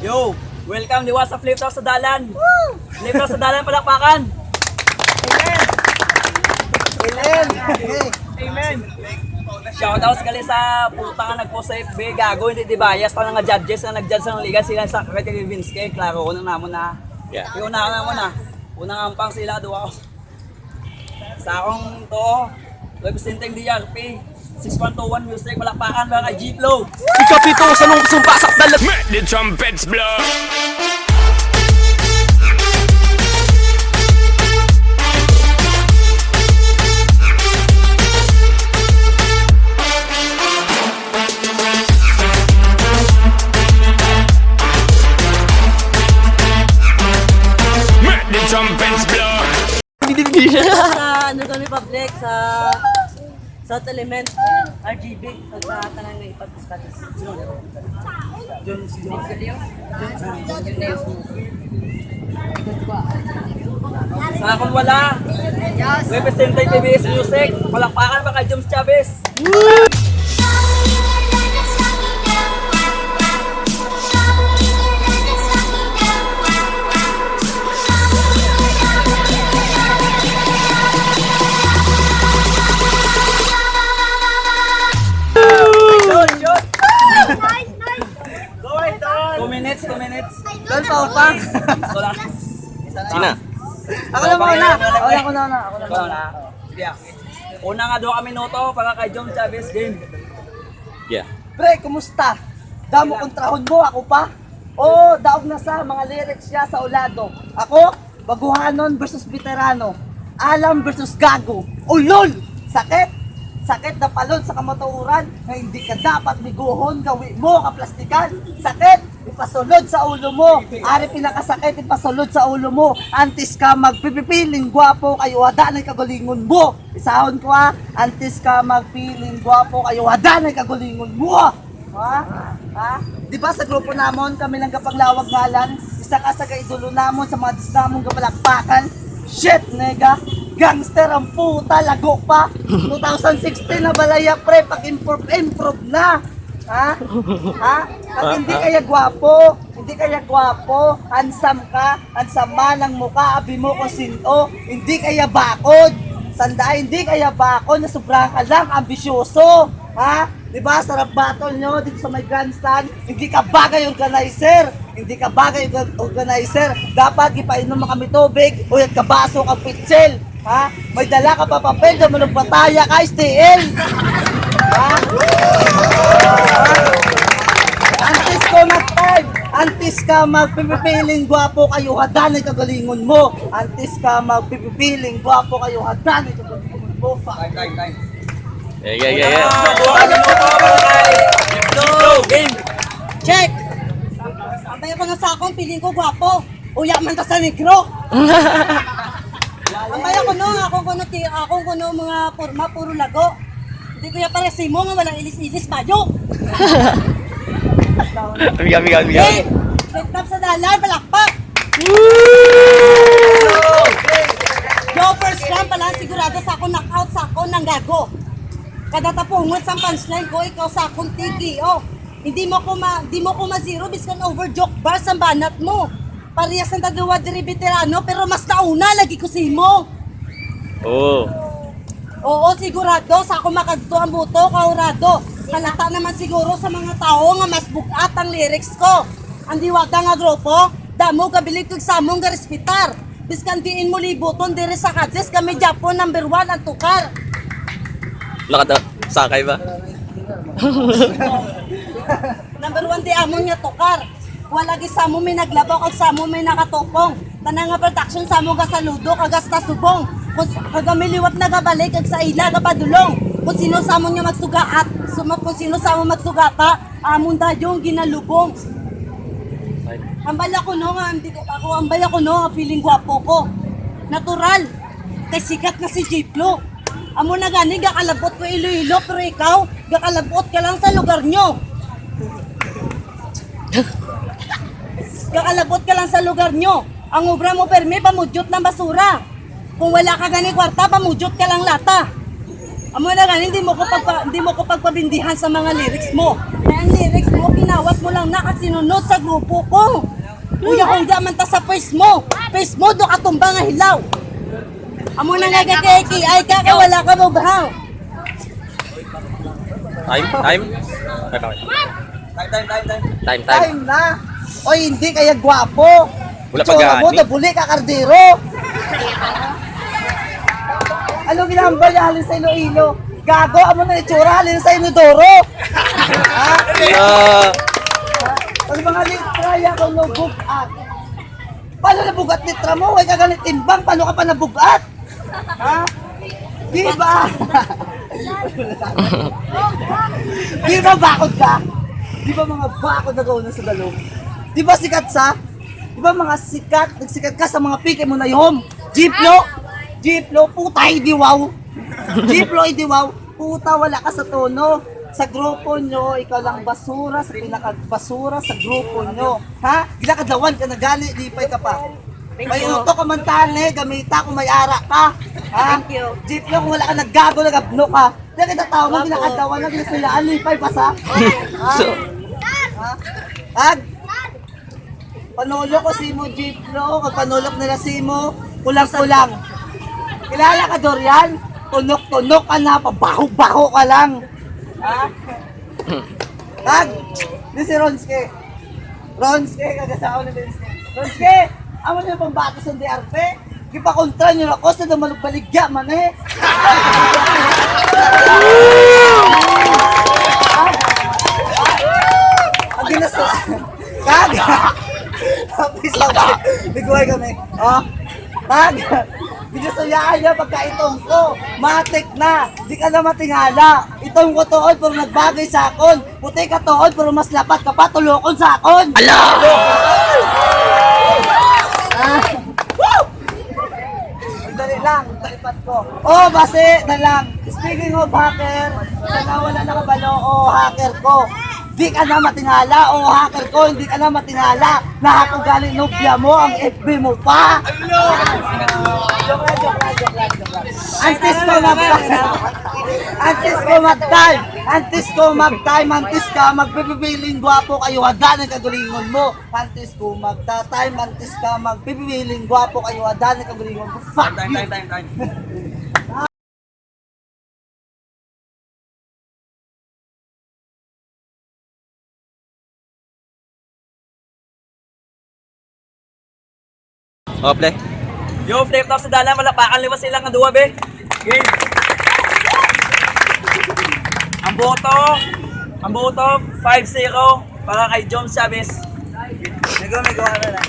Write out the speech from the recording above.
Yo, welcome diwa sa Flip Talk sa Dalan. Flip Talk sa Dalan, palakpakan. Amen. Amen. Shoutouts kali sa puta nga nagpost sa FB, gago hindi di bias pa nga judges na nag-judge ng liga sila sa kay Vince, klaro unang namon na. Yeah. Yung una namon na. Unang ampang sila duwa. Sa akong to, representing DRP 6.21 music, palakpakan ba kay G-Flow. Ikapito sa nung sumbasak na let the trumpets blow. Let the trumpets blow. Sa ano kami public sa element RGB sa tanang na ipag-discuss. Sa akong wala, representing PBS Music, palakpakan ba kay Joms Chavez. Two minutes. Doon pa upang. Wala. Sina? Ako na muna. Ako na. Sige. Una nga doon kami noto para kay Joms Chavez game. Yeah. Pre, kumusta? Damo kontrahon mo ako pa? O daog na sa mga lyrics niya sa ulado. Ako, baguhanon versus veterano. Alam versus gago. Ulol! Sakit! Sakit na palod sa kamatuuran na hindi ka dapat miguhon, gawi mo, kaplastikan. Sakit! Ipasulod sa ulo mo. Ari pinakasakit, ipasulod sa ulo mo. Antis ka magpipipiling gwapo, kayo hadanay kagalingon mo. Isahon ko ha, antis ka magpiling gwapo, kayo hadanay kagalingon mo. Ha? Ha? Di ba sa grupo namon, kami lang kapaglawag ngalan, isa ka sa kaidulo namon sa mga disnamong kapalakpakan. Shit, nega! Gangster ang puta, lago pa! 2016 na balaya pre, pag-improve na! Ha? Ha? Pag hindi kaya gwapo, handsome ka, handsome man ang mukha, abi mo kung sino, hindi kaya bakod! Tanda, hindi kaya bakod, na sobrang ka lang, ambisyoso! Ha? Diba, sarap battle nyo dito sa may grandstand, hindi ka bagay organizer! Hindi ka bagay organizer, dapat ipainom mo kami tubig, o yan kabaso kang pitsel! Ha? May dala ka pa papel, damalong bataya ka, STL! Ha? Antis ko mag-time! Antis ka magpipipiling gwapo kayo, hadanay kagalingon mo! Antis ka magpipipiling gwapo kayo, hadanay kagalingon mo! Time. Yeah. Doon kami noto para kay G-Flow game. Check! Abay ako na sa akong, piling ko gwapo. Uya man ta sa negro. Abay ako no, akong kuno mga porma, puro lago. Hindi ko ya pare simo nga walang ilis-ilis bayo. Amiga. Hey! Flip-top sa dalan, palakpak! Yo, first round pala, sigurado sa akong knockout sa akong nang gago. Kada tapungot sa punchline ko, ikaw sa akong tigi, oh. Hindi mo ko ma-zero, biskan over joke bar sa banat mo. Parehas ng tagawa diri veterano, pero mas nauna, lagi ko simo. Oh. Oo, sigurado, sa akong makagto ang buto, kaurado. Halata naman siguro sa mga tao nga mas bukat ang lyrics ko. Ang diwata nga grupo, damo kabilig kag samong nga respitar. Biskan diin mo libuton diri sa Kadles, kami Japon #1 ang tukar. Lakad sakay ba? #1 di amon nga tukar. Wala gi samo may naglabaw kag samo may nakatupong. Tanang nga production samo ga saludo kagas ta subong. Kagamiliwat na gabalik kag sa ila ga padulong. Kung sino samo nya magsugaat, kung sino samo magsugata, amon dayong ginalubong. Ambala ko no nga, ambala ko no, feeling gwapo ko. Natural. Kay sikat na si G-Flow. Amo na gani gakalabot ko Iloilo, pero ikaw gakalabot ka lang sa lugar nyo. Kakalabot ka lang sa lugar nyo. Ang obra mo permi, pamudyot ng basura. Kung wala ka gani kwarta, pamudyot ka lang lata. Amo na gani, hindi mo ko pagpabindihan sa mga lyrics mo. Kaya ang lyrics mo, kinawat mo lang na at sinunod sa grupo ko. Kuya kung di man ta sa first mo do katumba nga hilaw. Amo na nga kay ay ka wala ka bubhaw. Time. Time. Time na. Oy, hindi kaya gwapo. Wala pa Itsura mo, gani. nabuli ka kardero. Ano ginahambal niya halin sa Iloilo? Gago, amo na itsura halin sa Inodoro. Ha? Pag mga litra, ako no bugat. Paano nabugat litra mo? Huwag ka ganit timbang, paano ka pa nabugat? Ha? Di ba? Di ba bakod ka? Di ba mga bakod na gawin sa dalong? Di ba sikat sa? Di ba mga sikat, nagsikat ka sa mga pike mo na yun? Jeeplo, puta idiwaw. Jeeplo idiwaw, puta wala ka sa tono. Sa grupo nyo, ikaw lang basura, sa pinakabasura sa grupo nyo. Ha? Ginakadawan ka na gali, lipay ka pa. May uto ka man tali, gamita kung may ara ka. Ha? Thank you. Jeeplo, kung wala ka naggago, nagabno ka. Kaya kita tao mo, ginakadawan na, ginasulaan, lipay pa sa. Ha? Ag? Panulo ko si mo, Jeeplo, kung panulok nila si mo, kulang-kulang. Kilala ka, Dorian? Tunok-tunok ka na, pabaho-baho ka lang. Ha? Tag! Di si Ronske. Ronske, kagasawa na Ronske. Ronske! Amo niyo pang batas ng DRP? Gipakontra niyo ako sa dumalugbaligya man eh. Ang ginaso. Tag! Tapos lang. Biguay kami. Oh. Tag! Ginasayaan niya pagkaitong ko. Matik na. Di ka na matingala. Itong ko toon pero nagbagay sa akon. Puti ka toon pero mas lapat ka pa tulokon sa akon. Ala! Dali lang, talipat ko. Oh, base na lang. Speaking of hacker, sana wala nakabalo o hacker ko. Di ka na matingala o hacker ko, hindi ka na matingala. Nahako galing nobya mo, ang FB mo pa. Joke lang. Antes ko mag-time, magpipiling gwapo kayo, hada ng kagalingon mo. Antes ko mag-time, magpipiling gwapo kayo, hada ng kagalingon mo. Fuck you! Time. Oh, play. Yo, flip top sa dalan, malapakan liwas silang nga duwa, be. Game. Ang boto, 5-0 para kay John Chavez. May gawa na lang.